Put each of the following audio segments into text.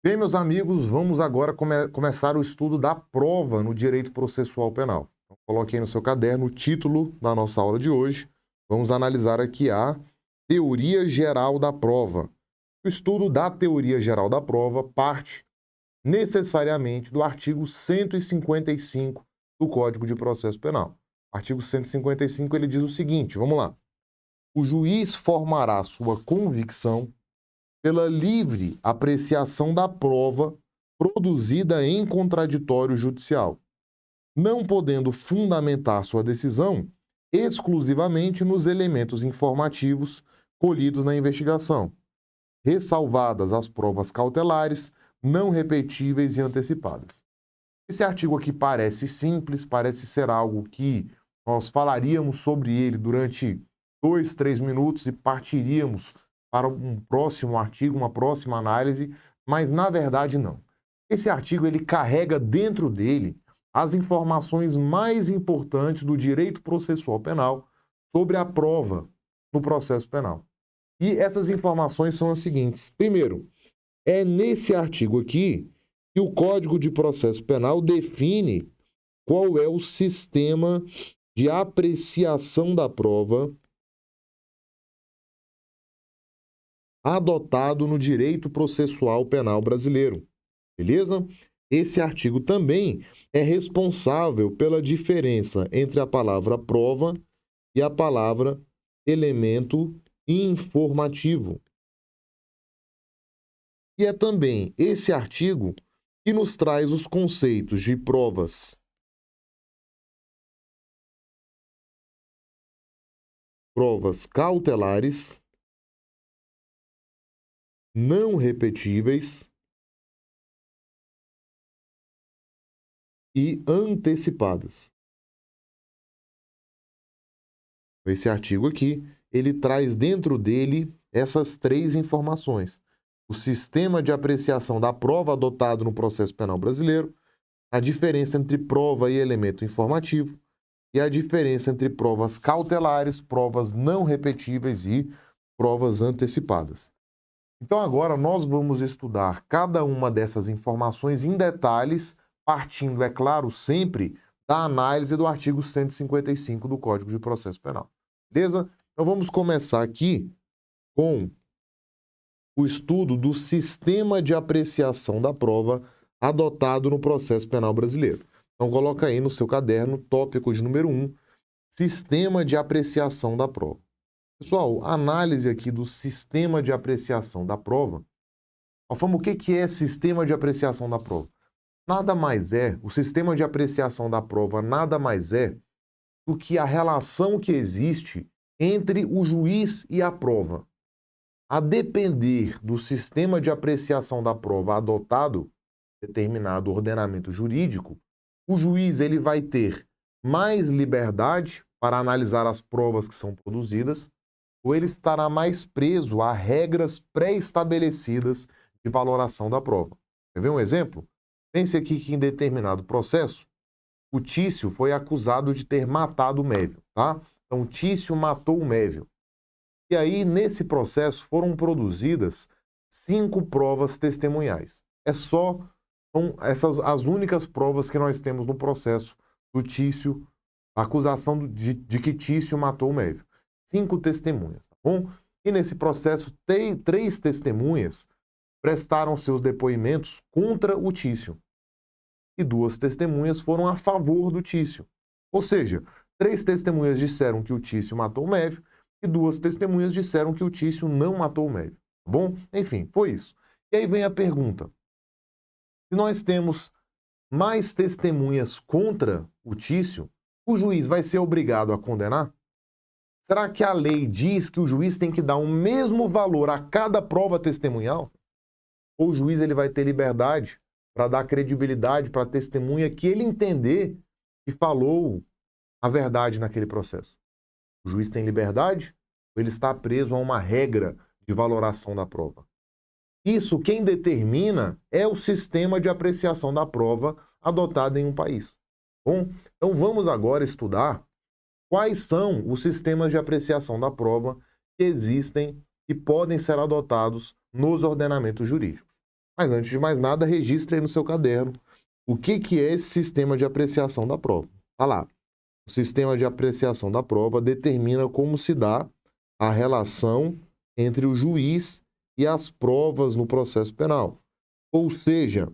Bem, meus amigos, vamos agora começar o estudo da prova no direito processual penal. Então, coloque aí no seu caderno o título da nossa aula de hoje. Vamos analisar aqui a teoria geral da prova. O estudo da teoria geral da prova parte necessariamente do artigo 155 do Código de Processo Penal. O artigo 155 ele diz o seguinte, vamos lá. O juiz formará sua convicção pela livre apreciação da prova produzida em contraditório judicial, não podendo fundamentar sua decisão exclusivamente nos elementos informativos colhidos na investigação, ressalvadas as provas cautelares, não repetíveis e antecipadas. Esse artigo aqui parece simples, parece ser algo que nós falaríamos sobre ele durante 2, 3 minutos e partiríamos para um próximo artigo, uma próxima análise, mas na verdade não. Esse artigo ele carrega dentro dele as informações mais importantes do direito processual penal sobre a prova no processo penal. E essas informações são as seguintes. Primeiro, é nesse artigo aqui que o Código de Processo Penal define qual é o sistema de apreciação da prova adotado no direito processual penal brasileiro. Beleza? Esse artigo também é responsável pela diferença entre a palavra prova e a palavra elemento informativo. E é também esse artigo que nos traz os conceitos de provas cautelares, não repetíveis e antecipadas. Esse artigo aqui, ele traz dentro dele essas três informações. O sistema de apreciação da prova adotado no processo penal brasileiro, a diferença entre prova e elemento informativo e a diferença entre provas cautelares, provas não repetíveis e provas antecipadas. Então agora nós vamos estudar cada uma dessas informações em detalhes, partindo, é claro, sempre da análise do artigo 155 do Código de Processo Penal. Beleza? Então vamos começar aqui com o estudo do sistema de apreciação da prova adotado no processo penal brasileiro. Então coloca aí no seu caderno, tópico de número 1, sistema de apreciação da prova. Pessoal, análise aqui do sistema de apreciação da prova. Alfama, o que é sistema de apreciação da prova? Nada mais é, o sistema de apreciação da prova nada mais é do que a relação que existe entre o juiz e a prova. A depender do sistema de apreciação da prova adotado, determinado ordenamento jurídico, o juiz ele vai ter mais liberdade para analisar as provas que são produzidas, ou ele estará mais preso a regras pré-estabelecidas de valoração da prova. Quer ver um exemplo? Pense aqui que em determinado processo, o Tício foi acusado de ter matado o Mévio, tá? Então, o Tício matou o Mévio. E aí, nesse processo, foram produzidas 5 provas testemunhais. São essas as únicas provas que nós temos no processo do Tício, a acusação de que Tício matou o Mévio. 5 testemunhas, tá bom? E nesse processo, 3 testemunhas prestaram seus depoimentos contra o Tício. E 2 testemunhas foram a favor do Tício. Ou seja, 3 testemunhas disseram que o Tício matou o Mévio e 2 testemunhas disseram que o Tício não matou o Mévio. Tá bom? Enfim, foi isso. E aí vem a pergunta. Se nós temos mais testemunhas contra o Tício, o juiz vai ser obrigado a condenar? Será que a lei diz que o juiz tem que dar o mesmo valor a cada prova testemunhal? Ou o juiz ele vai ter liberdade para dar credibilidade para a testemunha que ele entender que falou a verdade naquele processo? O juiz tem liberdade ou ele está preso a uma regra de valoração da prova? Isso quem determina é o sistema de apreciação da prova adotado em um país. Bom, então vamos agora estudar quais são os sistemas de apreciação da prova que existem e podem ser adotados nos ordenamentos jurídicos. Mas antes de mais nada, registre aí no seu caderno o que é esse sistema de apreciação da prova. Tá lá. O sistema de apreciação da prova determina como se dá a relação entre o juiz e as provas no processo penal. Ou seja,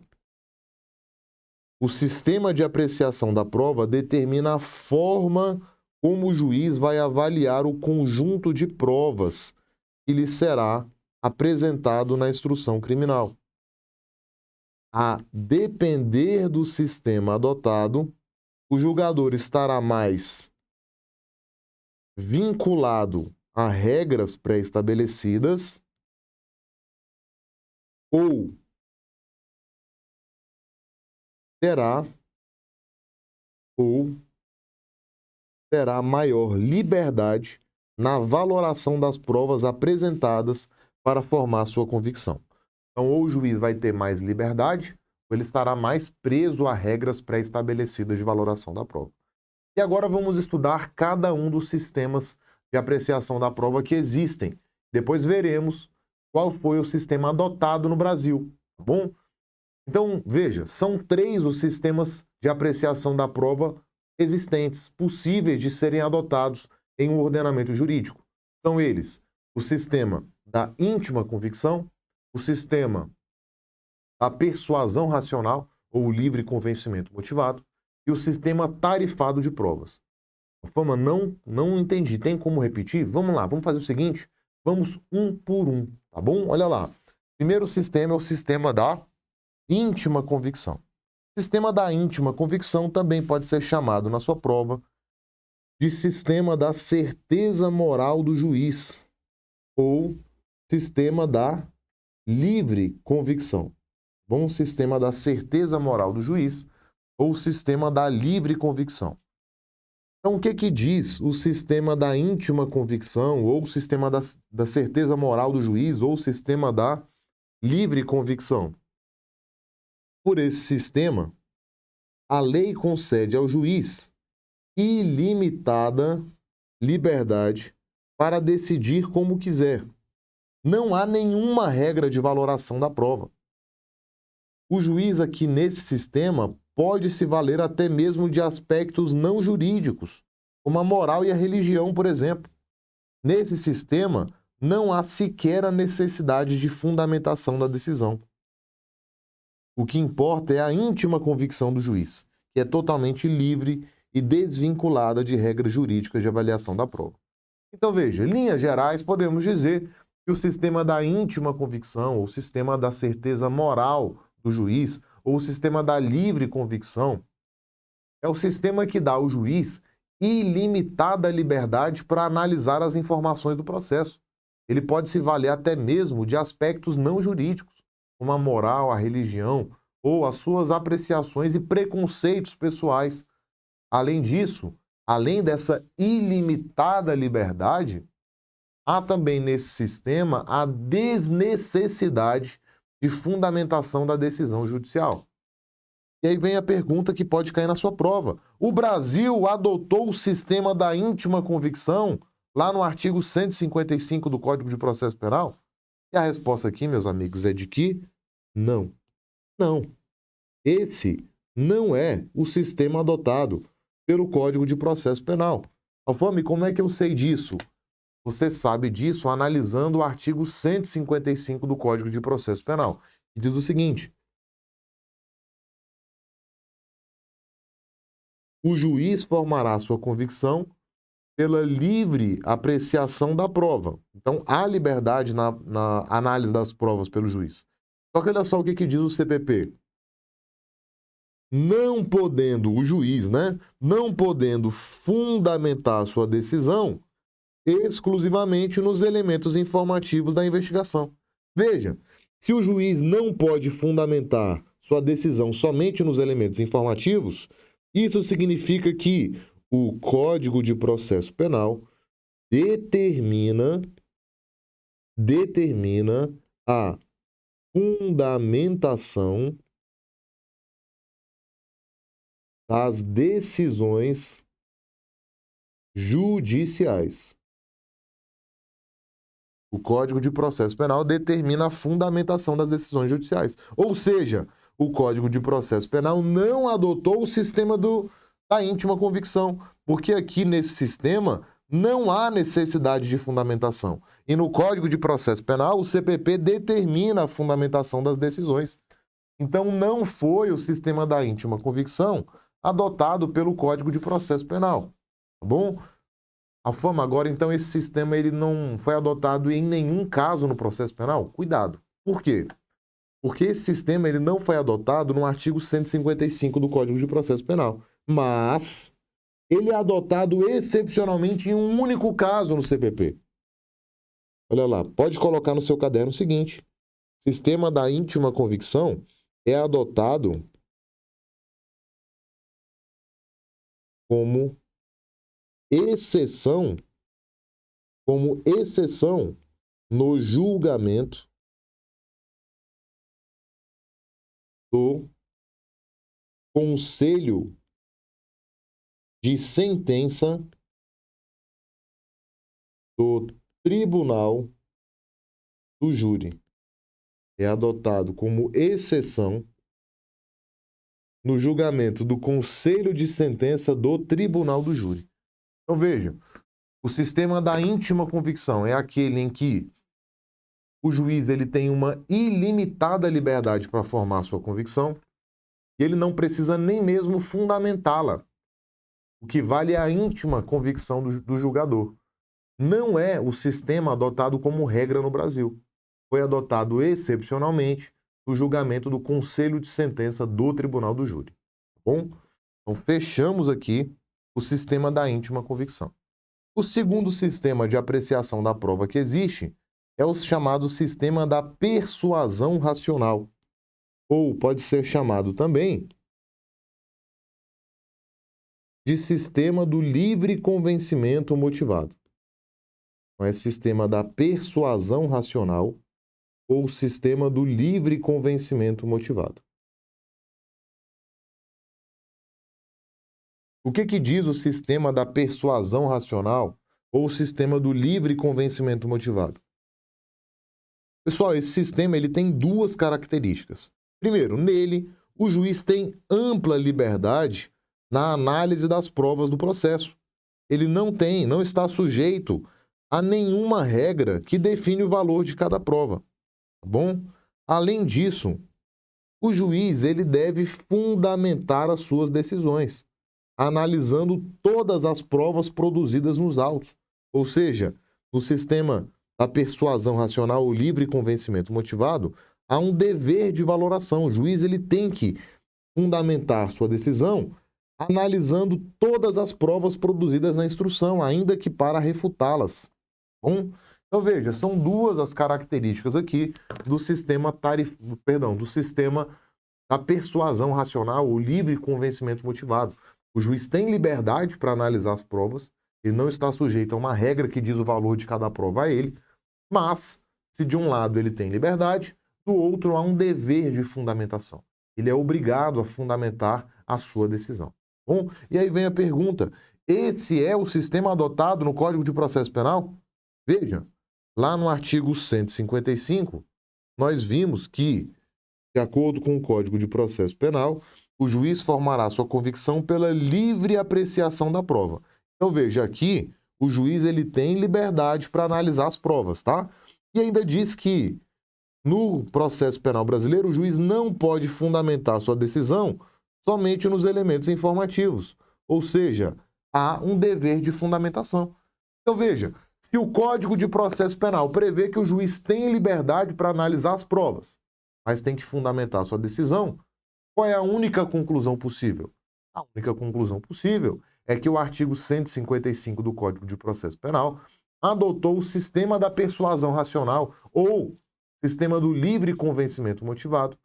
o sistema de apreciação da prova determina a forma como o juiz vai avaliar o conjunto de provas que lhe será apresentado na instrução criminal. A depender do sistema adotado, o julgador estará mais vinculado a regras pré-estabelecidas ou terá ou terá maior liberdade na valoração das provas apresentadas para formar sua convicção. Então, ou o juiz vai ter mais liberdade, ou ele estará mais preso a regras pré-estabelecidas de valoração da prova. E agora vamos estudar cada um dos sistemas de apreciação da prova que existem. Depois veremos qual foi o sistema adotado no Brasil, tá bom? Então, veja, são 3 os sistemas de apreciação da prova existentes, possíveis de serem adotados em um ordenamento jurídico. São eles: o sistema da íntima convicção, o sistema da persuasão racional ou livre convencimento motivado e o sistema tarifado de provas. Fama, não entendi. Tem como repetir? Vamos lá, vamos fazer o seguinte, vamos um por um, tá bom? Olha lá. Primeiro sistema é o sistema da íntima convicção. O sistema da íntima convicção também pode ser chamado na sua prova de sistema da certeza moral do juiz ou sistema da livre convicção. Bom, sistema da certeza moral do juiz ou sistema da livre convicção. Então, o que diz o sistema da íntima convicção ou o sistema da certeza moral do juiz ou o sistema da livre convicção? Por esse sistema, a lei concede ao juiz ilimitada liberdade para decidir como quiser. Não há nenhuma regra de valoração da prova. O juiz aqui nesse sistema pode se valer até mesmo de aspectos não jurídicos, como a moral e a religião, por exemplo. Nesse sistema, não há sequer a necessidade de fundamentação da decisão. O que importa é a íntima convicção do juiz, que é totalmente livre e desvinculada de regras jurídicas de avaliação da prova. Então, veja, em linhas gerais, podemos dizer que o sistema da íntima convicção, ou o sistema da certeza moral do juiz, ou o sistema da livre convicção, é o sistema que dá ao juiz ilimitada liberdade para analisar as informações do processo. Ele pode se valer até mesmo de aspectos não jurídicos, como a moral, a religião, ou as suas apreciações e preconceitos pessoais. Além disso, além dessa ilimitada liberdade, há também nesse sistema a desnecessidade de fundamentação da decisão judicial. E aí vem a pergunta que pode cair na sua prova. O Brasil adotou o sistema da íntima convicção lá no artigo 155 do Código de Processo Penal? E a resposta aqui, meus amigos, é de que não. Não. Esse não é o sistema adotado pelo Código de Processo Penal. Alfame, como é que eu sei disso? Você sabe disso analisando o artigo 155 do Código de Processo Penal, que diz o seguinte: o juiz formará sua convicção pela livre apreciação da prova. Então, há liberdade na análise das provas pelo juiz. Só que olha só o que diz o CPP. Não podendo o juiz, não podendo fundamentar sua decisão exclusivamente nos elementos informativos da investigação. Veja, se o juiz não pode fundamentar sua decisão somente nos elementos informativos, isso significa que o Código de Processo Penal determina a fundamentação das decisões judiciais. O Código de Processo Penal determina a fundamentação das decisões judiciais. Ou seja, o Código de Processo Penal não adotou o sistema da íntima convicção, porque aqui nesse sistema não há necessidade de fundamentação. E no Código de Processo Penal, o CPP determina a fundamentação das decisões. Então, não foi o sistema da íntima convicção adotado pelo Código de Processo Penal, tá bom? A forma agora, então, esse sistema ele não foi adotado em nenhum caso no processo penal? Cuidado. Por quê? Porque esse sistema ele não foi adotado no artigo 155 do Código de Processo Penal, mas ele é adotado excepcionalmente em um único caso no CPP. Olha lá, pode colocar no seu caderno o seguinte: sistema da íntima convicção é adotado como exceção no julgamento do conselho de sentença do tribunal do júri. É adotado como exceção no julgamento do conselho de sentença do tribunal do júri. Então vejam, o sistema da íntima convicção é aquele em que o juiz ele tem uma ilimitada liberdade para formar sua convicção e ele não precisa nem mesmo fundamentá-la. O que vale é a íntima convicção do julgador. Não é o sistema adotado como regra no Brasil. Foi adotado excepcionalmente no julgamento do conselho de sentença do tribunal do júri. Tá bom? Então, fechamos aqui o sistema da íntima convicção. O segundo sistema de apreciação da prova que existe é o chamado sistema da persuasão racional, ou pode ser chamado também de sistema do livre convencimento motivado. Então, é sistema da persuasão racional ou sistema do livre convencimento motivado. O que diz o sistema da persuasão racional ou sistema do livre convencimento motivado? Pessoal, esse sistema ele tem duas características. Primeiro, nele, o juiz tem ampla liberdade na análise das provas do processo. Ele não está sujeito a nenhuma regra que define o valor de cada prova, tá bom? Além disso, o juiz ele deve fundamentar as suas decisões, analisando todas as provas produzidas nos autos. Ou seja, no sistema da persuasão racional ou livre convencimento motivado, há um dever de valoração. O juiz ele tem que fundamentar sua decisão analisando todas as provas produzidas na instrução, ainda que para refutá-las. Bom, então veja, são duas as características aqui do sistema do sistema da persuasão racional ou livre convencimento motivado. O juiz tem liberdade para analisar as provas, ele não está sujeito a uma regra que diz o valor de cada prova a ele, mas se de um lado ele tem liberdade, do outro há um dever de fundamentação. Ele é obrigado a fundamentar a sua decisão. Bom, e aí vem a pergunta: esse é o sistema adotado no Código de Processo Penal? Veja, lá no artigo 155, nós vimos que, de acordo com o Código de Processo Penal, o juiz formará sua convicção pela livre apreciação da prova. Então veja, aqui o juiz ele tem liberdade para analisar as provas, tá? E ainda diz que no processo penal brasileiro o juiz não pode fundamentar sua decisão somente nos elementos informativos, ou seja, há um dever de fundamentação. Então veja, se o Código de Processo Penal prevê que o juiz tem liberdade para analisar as provas, mas tem que fundamentar sua decisão, qual é a única conclusão possível? A única conclusão possível é que o artigo 155 do Código de Processo Penal adotou o sistema da persuasão racional ou sistema do livre convencimento motivado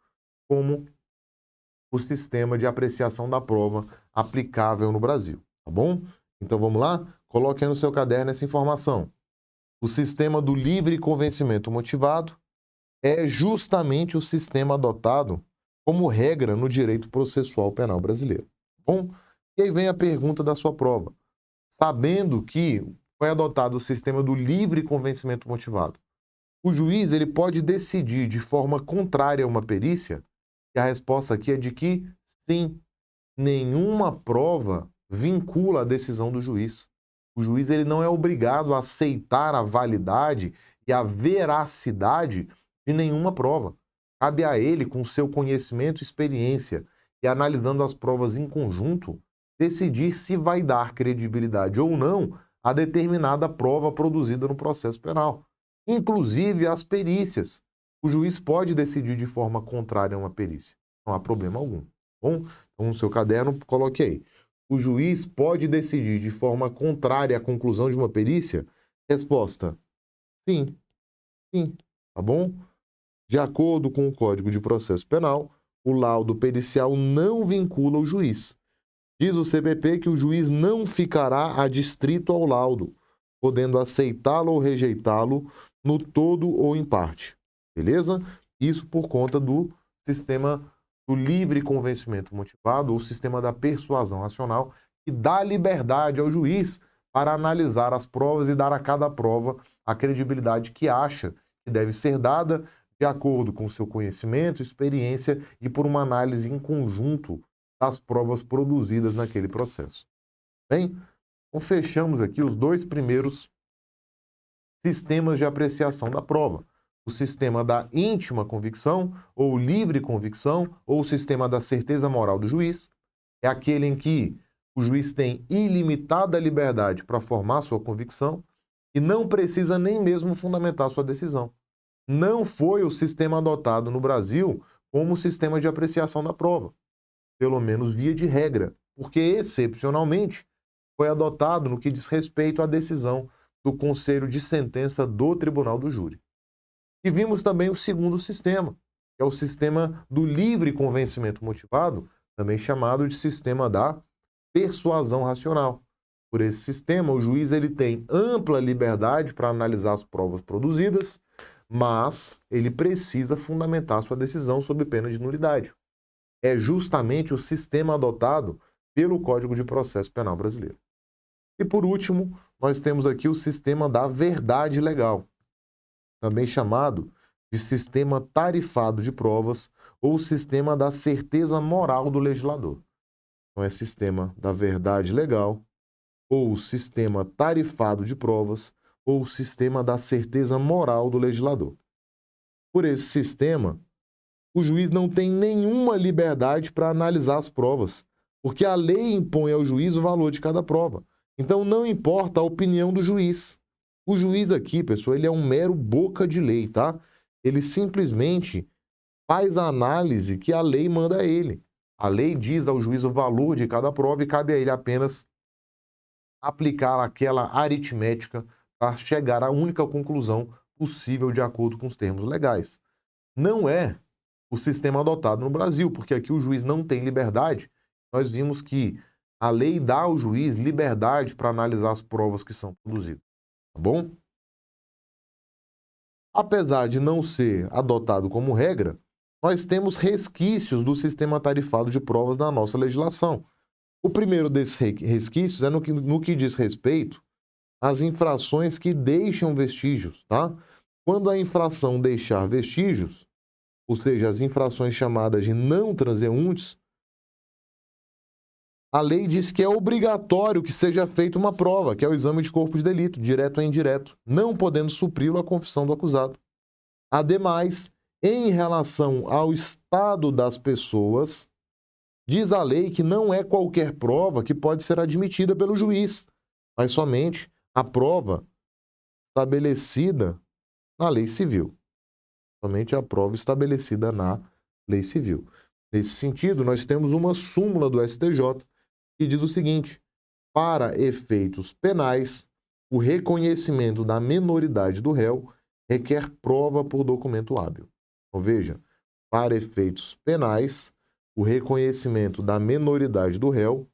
como o sistema de apreciação da prova aplicável no Brasil, tá bom? Então vamos lá? Coloque aí no seu caderno essa informação. O sistema do livre convencimento motivado é justamente o sistema adotado como regra no direito processual penal brasileiro. Bom, e aí vem a pergunta da sua prova. Sabendo que foi adotado o sistema do livre convencimento motivado, O juiz ele pode decidir de forma contrária a uma perícia? E a resposta aqui é de que sim. Nenhuma prova vincula a decisão do juiz. O juiz ele não é obrigado a aceitar a validade e a veracidade de nenhuma prova. Cabe a ele, com seu conhecimento e experiência, e analisando as provas em conjunto, decidir se vai dar credibilidade ou não a determinada prova produzida no processo penal. Inclusive as perícias. O juiz pode decidir de forma contrária a uma perícia. Não há problema algum. Bom, então no seu caderno, coloque aí. O juiz pode decidir de forma contrária à conclusão de uma perícia? Resposta: sim, sim. Tá bom? De acordo com o Código de Processo Penal, o laudo pericial não vincula o juiz. Diz o CPP que o juiz não ficará adstrito ao laudo, podendo aceitá-lo ou rejeitá-lo no todo ou em parte. Beleza? Isso por conta do sistema do livre convencimento motivado ou sistema da persuasão racional, que dá liberdade ao juiz para analisar as provas e dar a cada prova a credibilidade que acha que deve ser dada de acordo com seu conhecimento, experiência e por uma análise em conjunto das provas produzidas naquele processo. Bem, então fechamos aqui os dois primeiros sistemas de apreciação da prova. O sistema da íntima convicção, ou livre convicção, ou o sistema da certeza moral do juiz. É aquele em que o juiz tem ilimitada liberdade para formar sua convicção e não precisa nem mesmo fundamentar sua decisão. Não foi o sistema adotado no Brasil como sistema de apreciação da prova, pelo menos via de regra, porque excepcionalmente foi adotado no que diz respeito à decisão do Conselho de Sentença do Tribunal do Júri. E vimos também o segundo sistema, que é o sistema do livre convencimento motivado, também chamado de sistema da persuasão racional. Por esse sistema, o juiz ele tem ampla liberdade para analisar as provas produzidas, mas ele precisa fundamentar sua decisão sob pena de nulidade. É justamente o sistema adotado pelo Código de Processo Penal brasileiro. E por último, nós temos aqui o sistema da verdade legal, também chamado de sistema tarifado de provas ou sistema da certeza moral do legislador. Então é sistema da verdade legal, ou sistema tarifado de provas, ou sistema da certeza moral do legislador. Por esse sistema, o juiz não tem nenhuma liberdade para analisar as provas, porque a lei impõe ao juiz o valor de cada prova. Então não importa a opinião do juiz. O juiz aqui, pessoal, ele é um mero boca de lei, tá? Ele simplesmente faz a análise que a lei manda a ele. A lei diz ao juiz o valor de cada prova e cabe a ele apenas aplicar aquela aritmética para chegar à única conclusão possível de acordo com os termos legais. Não é o sistema adotado no Brasil, porque aqui o juiz não tem liberdade. Nós vimos que a lei dá ao juiz liberdade para analisar as provas que são produzidas. Tá bom? Apesar de não ser adotado como regra, nós temos resquícios do sistema tarifado de provas na nossa legislação. O primeiro desses resquícios é no que diz respeito às infrações que deixam vestígios, tá? Quando a infração deixar vestígios, ou seja, as infrações chamadas de não transeuntes, a lei diz que é obrigatório que seja feita uma prova, que é o exame de corpo de delito, direto ou indireto, não podendo supri-lo a confissão do acusado. Ademais, em relação ao estado das pessoas, diz a lei que não é qualquer prova que pode ser admitida pelo juiz, mas somente a prova estabelecida na lei civil. Somente a prova estabelecida na lei civil. Nesse sentido, nós temos uma súmula do STJ que diz o seguinte: para efeitos penais, o reconhecimento da menoridade do réu requer prova por documento hábil. Então, veja, para efeitos penais, o reconhecimento da menoridade do réu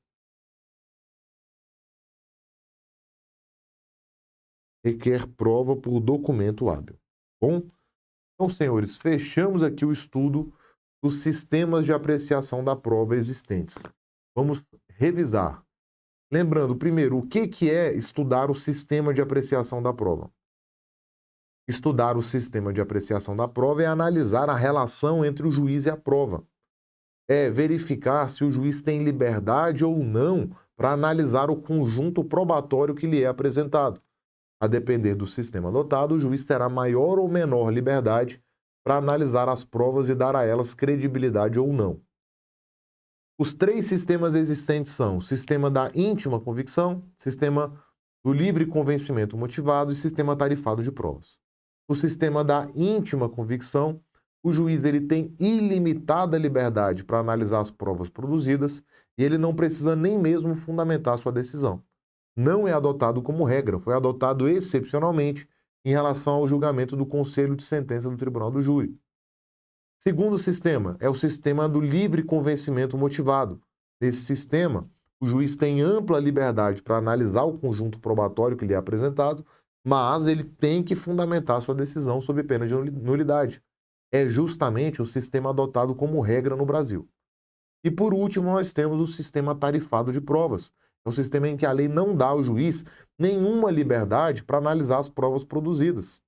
requer prova por documento hábil. Bom? Então, senhores, fechamos aqui o estudo dos sistemas de apreciação da prova existentes. Vamos revisar. Lembrando, primeiro, o que é estudar o sistema de apreciação da prova? Estudar o sistema de apreciação da prova é analisar a relação entre o juiz e a prova. É verificar se o juiz tem liberdade ou não para analisar o conjunto probatório que lhe é apresentado. A depender do sistema adotado, o juiz terá maior ou menor liberdade para analisar as provas e dar a elas credibilidade ou não. Os três sistemas existentes são o sistema da íntima convicção, sistema do livre convencimento motivado e sistema tarifado de provas. O sistema da íntima convicção, o juiz ele tem ilimitada liberdade para analisar as provas produzidas e ele não precisa nem mesmo fundamentar sua decisão. Não é adotado como regra, foi adotado excepcionalmente em relação ao julgamento do Conselho de Sentença do Tribunal do Júri. Segundo sistema é o sistema do livre convencimento motivado. Nesse sistema, o juiz tem ampla liberdade para analisar o conjunto probatório que lhe é apresentado, mas ele tem que fundamentar sua decisão sob pena de nulidade. É justamente o sistema adotado como regra no Brasil. E por último, nós temos o sistema tarifado de provas. É um sistema em que a lei não dá ao juiz nenhuma liberdade para analisar as provas produzidas.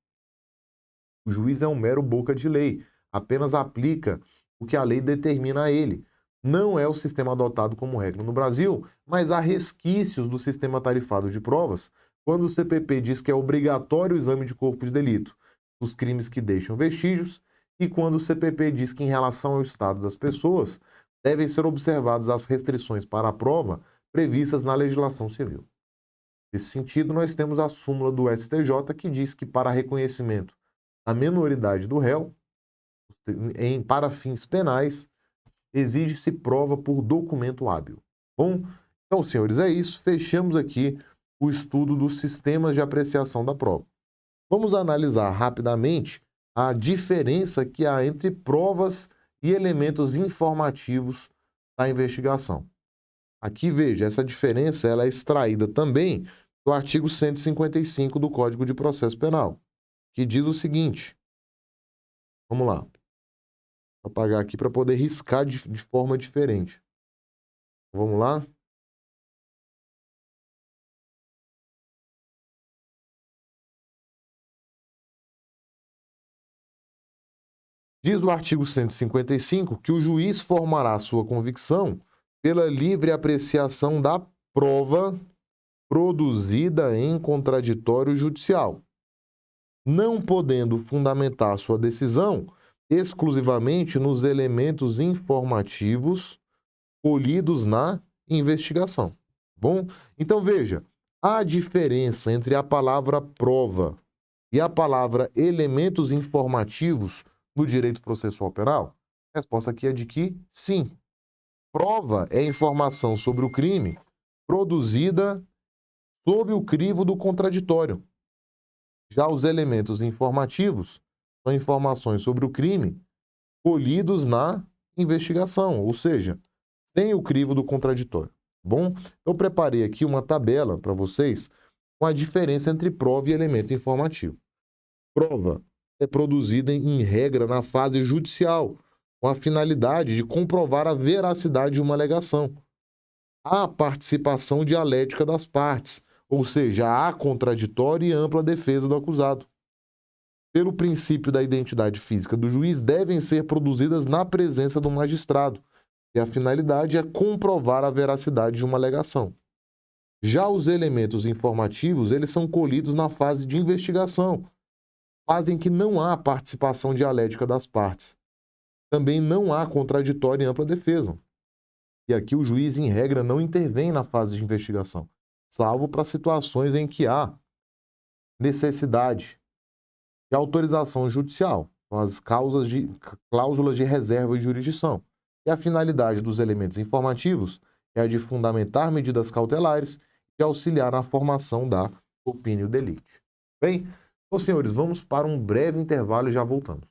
O juiz é um mero boca de lei, apenas aplica o que a lei determina a ele. Não é o sistema adotado como regra no Brasil, mas há resquícios do sistema tarifado de provas, quando o CPP diz que é obrigatório o exame de corpo de delito dos crimes que deixam vestígios, e quando o CPP diz que, em relação ao estado das pessoas, devem ser observadas as restrições para a prova previstas na legislação civil. Nesse sentido, nós temos a súmula do STJ que diz que, para reconhecimento da menoridade do réu, para fins penais, exige-se prova por documento hábil. Bom, então, senhores, é isso. Fechamos aqui o estudo dos sistemas de apreciação da prova. Vamos analisar rapidamente a diferença que há entre provas e elementos informativos da investigação. Aqui, veja, essa diferença ela é extraída também do artigo 155 do Código de Processo Penal, que diz o seguinte. Vamos lá. Vou apagar aqui para poder riscar de forma diferente. Vamos lá? Diz o artigo 155 que o juiz formará sua convicção pela livre apreciação da prova produzida em contraditório judicial, não podendo fundamentar sua decisão exclusivamente nos elementos informativos colhidos na investigação. Bom, então veja, a diferença entre a palavra prova e a palavra elementos informativos no direito processual penal? A resposta aqui é de que sim. Prova é informação sobre o crime produzida sob o crivo do contraditório. Já os elementos informativos são informações sobre o crime colhidos na investigação, ou seja, sem o crivo do contraditório. Bom, eu preparei aqui uma tabela para vocês com a diferença entre prova e elemento informativo. Prova é produzida em regra na fase judicial, com a finalidade de comprovar a veracidade de uma alegação. Há participação dialética das partes, ou seja, há contraditório e ampla defesa do acusado. Pelo princípio da identidade física do juiz, devem ser produzidas na presença do magistrado, e a finalidade é comprovar a veracidade de uma alegação. Já os elementos informativos, eles são colhidos na fase de investigação, fase em que não há participação dialética das partes. Também não há contraditório e ampla defesa. E aqui o juiz, em regra, não intervém na fase de investigação, salvo para situações em que há necessidade de autorização judicial, as cláusulas de reserva e jurisdição. E a finalidade dos elementos informativos é a de fundamentar medidas cautelares e auxiliar na formação da opinião delite. Bem, então, senhores, vamos para um breve intervalo e já voltamos.